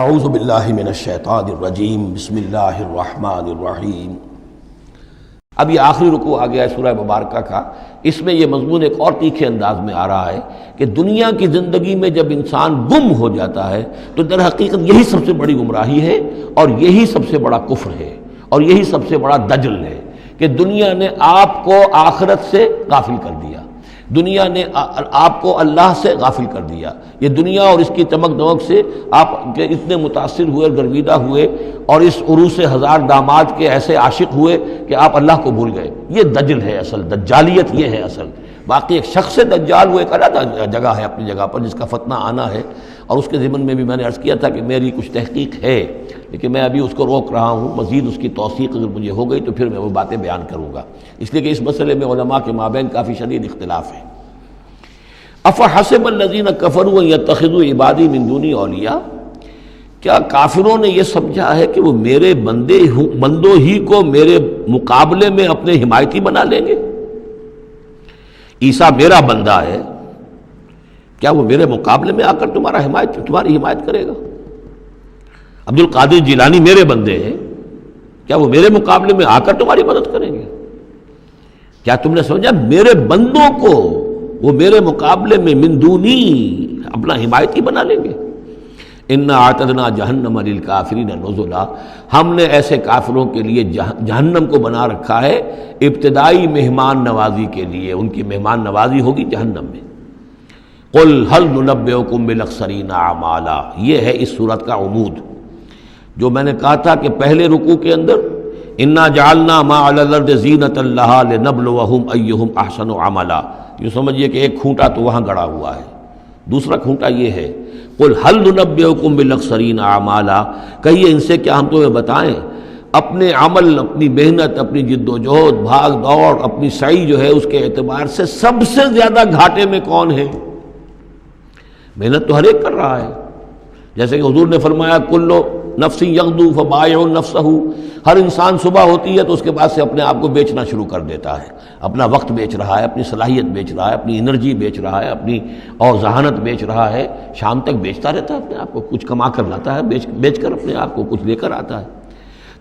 اعوذ باللہ من الشیطان الرجیم بسم اللہ الرحمن الرحیم۔ اب یہ آخری رکوع آ گیا ہے سورہ مبارکہ کا۔ اس میں یہ مضمون ایک اور تیکھے انداز میں آ رہا ہے کہ دنیا کی زندگی میں جب انسان گم ہو جاتا ہے تو در حقیقت یہی سب سے بڑی گمراہی ہے اور یہی سب سے بڑا کفر ہے اور یہی سب سے بڑا دجل ہے کہ دنیا نے آپ کو آخرت سے غافل کر دیا، دنیا نے آپ کو اللہ سے غافل کر دیا۔ یہ دنیا اور اس کی چمک دمک سے آپ اتنے متاثر ہوئے اور گرویدہ ہوئے اور اس عروس ہزار داماد کے ایسے عاشق ہوئے کہ آپ اللہ کو بھول گئے۔ یہ دجل ہے اصل، دجالیت یہ ہے اصل۔ باقی ایک شخص دجال وہ ایک الگ جگہ ہے اپنی جگہ پر جس کا فتنہ آنا ہے، اور اس کے ضمن میں بھی میں نے عرض کیا تھا کہ میری کچھ تحقیق ہے لیکن میں ابھی اس کو روک رہا ہوں، مزید اس کی توثیق اگر مجھے ہو گئی تو پھر میں وہ باتیں بیان کروں گا، اس لیے کہ اس مسئلے میں علماء کے مابین کافی شدید اختلاف ہے۔ افحسب الذین کفروا ان یتخذوا عبادی من دونی اولیاء، کیا کافروں نے یہ سمجھا ہے کہ وہ میرے بندوں ہی کو میرے مقابلے میں اپنے حمایتی بنا لیں گے؟ عیسیٰ میرا بندہ ہے، کیا وہ میرے مقابلے میں آ کر تمہاری حمایت کرے گا؟ عبد القادر جیلانی میرے بندے ہیں، کیا وہ میرے مقابلے میں آ کر تمہاری مدد کریں گے؟ کیا تم نے سمجھا میرے بندوں کو وہ میرے مقابلے میں من دونی اپنا حمایتی بنا لیں گے؟ انا اعتدنا جہنم للکافرین نزلا، ہم نے ایسے کافروں کے لیے جہنم کو بنا رکھا ہے ابتدائی مہمان نوازی کے لیے، ان کی مہمان نوازی ہوگی جہنم میں۔ قل هل ننبئکم بالاخسرین اعمالا، یہ ہے اس صورت کا عمود۔ جو میں نے کہا تھا کہ پہلے رکوع کے اندر انا جعلنا ما علی الارض زینۃ لہا لنبلوہم ایہم احسن عملا، یہ سمجھیے کہ ایک کھونٹا تو وہاں گڑا ہوا ہے، دوسرا کھونٹا یہ ہے قل هل ننبئکم بالاخسرین اعمالا، کہیے ان سے کیا ہم تمہیں بتائیں اپنے عمل، اپنی محنت، اپنی جد و جہد، بھاگ دوڑ، اپنی سعی جو ہے اس کے اعتبار سے سب سے زیادہ گھاٹے میں کون ہے؟ محنت تو ہر ایک کر رہا ہے، جیسے کہ حضور نے فرمایا کلو نفس یغدو فبائع نفسہ، ہر انسان صبح ہوتی ہے تو اس کے بعد سے اپنے آپ کو بیچنا شروع کر دیتا ہے، اپنا وقت بیچ رہا ہے، اپنی صلاحیت بیچ رہا ہے، اپنی انرجی بیچ رہا ہے، اپنی اور ذہانت بیچ رہا ہے، شام تک بیچتا رہتا ہے اپنے آپ کو، کچھ کما کر لاتا ہے، بیچ کر اپنے آپ کو کچھ لے کر آتا ہے۔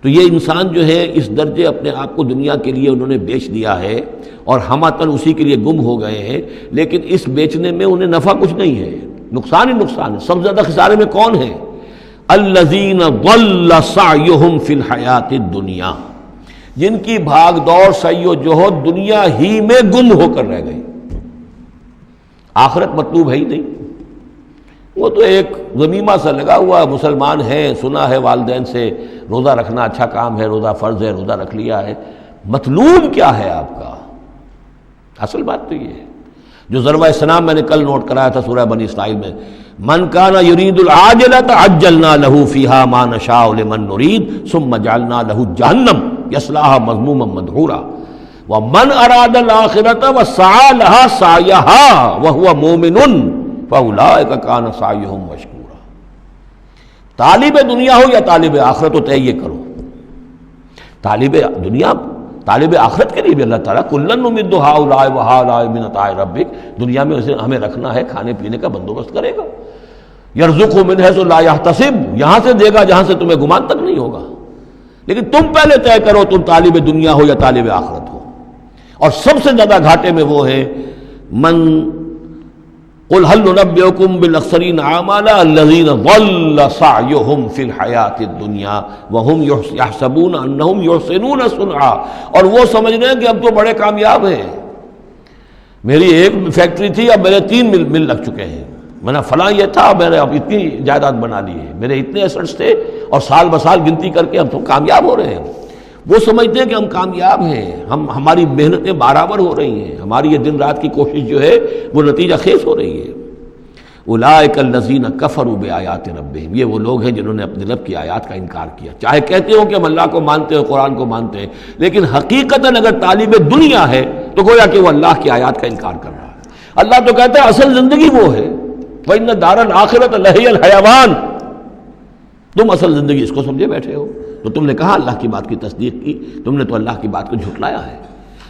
تو یہ انسان جو ہے اس درجے اپنے آپ کو دنیا کے لیے انہوں نے بیچ دیا ہے اور ہماتن اسی کے لیے گم ہو گئے ہیں، لیکن اس بیچنے میں انہیں نفع کچھ نہیں ہے، نقصان ہی نقصان ہے۔ سب سے زیادہ خسارے میں کون ہے؟ الذین ضل سعیہم فی الحیات الدنیا، جن کی بھاگ دوڑ سعی و جہد دنیا ہی میں گم ہو کر رہ گئی، آخرت مطلوب ہے ہی نہیں۔ وہ تو ایک ضمیمہ سا لگا ہوا، مسلمان ہے، سنا ہے والدین سے روزہ رکھنا اچھا کام ہے، روزہ فرض ہے، روزہ رکھ لیا ہے، مطلوب کیا ہے آپ کا؟ اصل بات تو یہ ہے جو ضربہ سلام میں نے کل نوٹ کرایا تھا سورہ بنی اسرائیل میں، من کان یرید العاجلۃ عجلنا له فیہا ما نشاء لمن نرید ثم جعلنا له جہنم یصلاها مذموما مدحورا ومن اراد الآخرۃ وسعى لها سعیها وهو مؤمن فاولئک کان سعیهم مشکورا۔ طالب دنیا ہو یا طالب آخرت ہو، طے یہ کرو، طالب دنیا طالب آخرت کے لیے بھی اللہ تعالیٰ کلن نمد ہؤلاء وہؤلاء من عطاء ربک، دنیا میں اسے ہمیں رکھنا ہے، کھانے پینے کا بندوبست کرے گا، یرزق من حیث لا یحتسب، یہاں سے دے گا جہاں سے تمہیں گمان تک نہیں ہوگا، لیکن تم پہلے طے کرو تم طالب دنیا ہو یا طالب آخرت ہو۔ اور سب سے زیادہ گھاٹے میں وہ ہے من قل هل ننبئکم بالاخسرین اعمالا الذین ضل سعیہم فی الحیات الدنیا وہم یحسبون انہم یحسنون صنعا، اور وہ سمجھ رہے ہیں کہ اب تو بڑے کامیاب ہیں، میری ایک فیکٹری تھی اب میرے 3 مل لگ چکے ہیں، میں نے فلاں یہ تھا میں نے اب اتنی جائیداد بنا لی ہے، میرے اتنے ایسٹس تھے اور سال بسال گنتی کر کے ہم تو کامیاب ہو رہے ہیں۔ وہ سمجھتے ہیں کہ ہم کامیاب ہیں، ہماری محنتیں برابر ہو رہی ہیں، ہماری یہ دن رات کی کوشش جو ہے وہ نتیجہ خیز ہو رہی ہے۔ اولئک الذین کفروا بآیات ربہم، یہ وہ لوگ ہیں جنہوں نے اپنے رب کی آیات کا انکار کیا، چاہے کہتے ہوں کہ ہم اللہ کو مانتے ہیں، قرآن کو مانتے ہیں، لیکن حقیقتاً اگر طالب دنیا ہے تو گویا کہ وہ اللہ کی آیات کا انکار کر رہا ہے۔ اللہ تو کہتا ہے اصل زندگی وہ ہے، وَإِنَّ دَارَ الْآخِرَةَ لَهِيَ الْحَيَوَانُ، تم اصل زندگی اس کو سمجھے بیٹھے ہو، تو تم نے کہا اللہ کی بات کی تصدیق کی، تم نے تو اللہ کی بات کو جھٹلایا ہے۔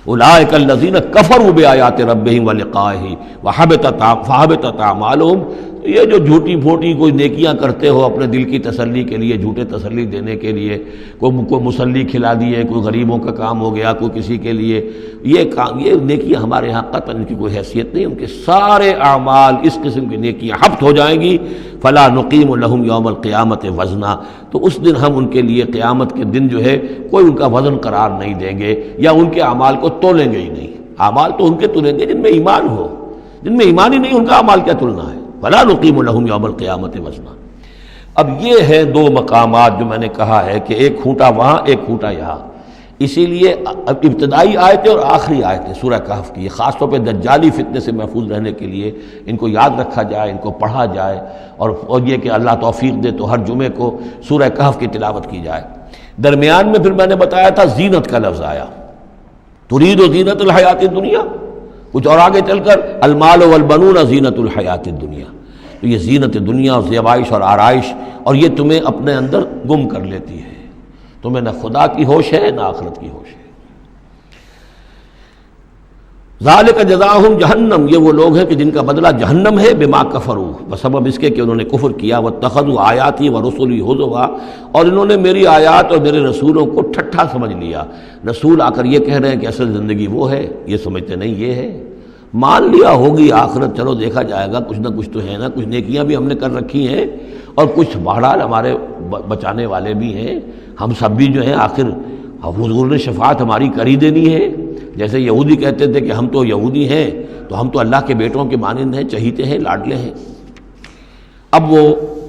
اولئک الذین کفروا بآیات ربہم ولقائہ فحبطت اعمالہم، یہ جو جھوٹی پھوٹی کوئی نیکیاں کرتے ہو اپنے دل کی تسلی کے لیے، جھوٹے تسلی دینے کے لیے، کوئی مسلی کھلا دیے، کوئی غریبوں کا کام ہو گیا، کوئی کسی کے لیے، یہ نیکیاں ہمارے ہاں قطعاً ان کی کوئی حیثیت نہیں، ان کے سارے اعمال اس قسم کی نیکیاں حبط ہو جائیں گی۔ فلا نقیم لہم یوم القیامت وزنا، تو اس دن ہم ان کے لیے قیامت کے دن جو ہے کوئی ان کا وزن قرار نہیں دیں گے، یا ان کے اعمال کو تولیں گے ہی نہیں۔ اعمال تو ان کے تلیں گے جن میں ایمان ہو، جن میں ایمان ہی نہیں ان کا اعمال کیا تلنا ہے؟ فلا نقیم لہم یوم القیامت وزنا۔ اب یہ ہے دو مقامات جو میں نے کہا ہے کہ ایک کھوٹا وہاں، ایک کھوٹا یہاں، اسی لیے ابتدائی آیتیں اور آخری آیتیں سورہ کہف کی خاص طور پہ دجالی فتنے سے محفوظ رہنے کے لیے ان کو یاد رکھا جائے، ان کو پڑھا جائے، اور یہ کہ اللہ توفیق دے تو ہر جمعے کو سورہ کہف کی تلاوت کی جائے۔ درمیان میں پھر میں نے بتایا تھا زینت کا لفظ آیا، ترید و زینت الحیات الدنیا، کچھ اور آگے چل کر المال والبنون زینت الحیات الدنیا، تو یہ زینت دنیا اور زیبائش اور آرائش، اور یہ تمہیں اپنے اندر گم کر لیتی ہے، تمہیں نہ خدا کی ہوش ہے نہ آخرت کی ہوش ہے۔ ذالک جزاؤہم جہنم، یہ وہ لوگ ہیں کہ جن کا بدلہ جہنم ہے، بما کفروا، بسبب اس کے کہ انہوں نے کفر کیا، واتخذوا آیاتی ورسلی ہزوا، اور انہوں نے میری آیات اور میرے رسولوں کو ٹھٹھا سمجھ لیا۔ رسول آ کر یہ کہہ رہے ہیں کہ اصل زندگی وہ ہے، یہ سمجھتے نہیں یہ ہے، مان لیا ہوگی آخرت، چلو دیکھا جائے گا، کچھ نہ کچھ تو ہے نا، کچھ نیکیاں بھی ہم نے کر رکھی ہیں اور کچھ بہرحال ہمارے بچانے والے بھی ہیں، ہم سب بھی جو ہیں آخر حضور نے شفاعت ہماری کر ہی دینی ہے۔ جیسے یہودی کہتے تھے کہ ہم تو یہودی ہیں تو ہم تو اللہ کے بیٹوں کے مانند ہیں، چہیتے ہیں، لاڈلے ہیں۔ اب وہ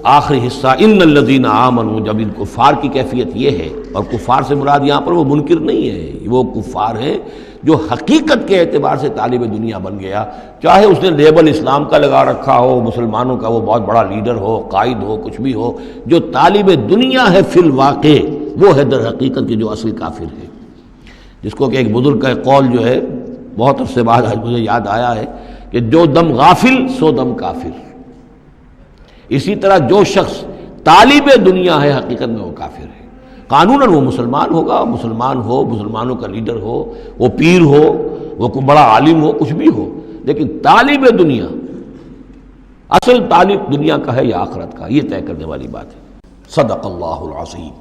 آخری حصہ ان الذین آمنوا، جب ان کفار کی کیفیت یہ ہے، اور کفار سے مراد یہاں پر وہ منکر نہیں ہے، وہ کفار ہیں جو حقیقت کے اعتبار سے طالب دنیا بن گیا، چاہے اس نے لیبل اسلام کا لگا رکھا ہو، مسلمانوں کا وہ بہت بڑا لیڈر ہو، قائد ہو، کچھ بھی ہو، جو طالب دنیا ہے فی الواقع وہ ہے در حقیقت کی جو اصل کافر ہے، جس کو کہ ایک بزرگ کا قول جو ہے بہت عرصے بعد آج مجھے یاد آیا ہے کہ جو دم غافل سو دم کافر۔ اسی طرح جو شخص طالب دنیا ہے حقیقت میں وہ کافر ہے۔ قانوناً وہ مسلمان ہوگا، مسلمان ہو، مسلمانوں کا لیڈر ہو، وہ پیر ہو، وہ کوئی بڑا عالم ہو، کچھ بھی ہو، لیکن طالب دنیا، اصل طالب دنیا کا ہے یا آخرت کا، یہ طے کرنے والی بات ہے۔ صدق اللہ العظیم۔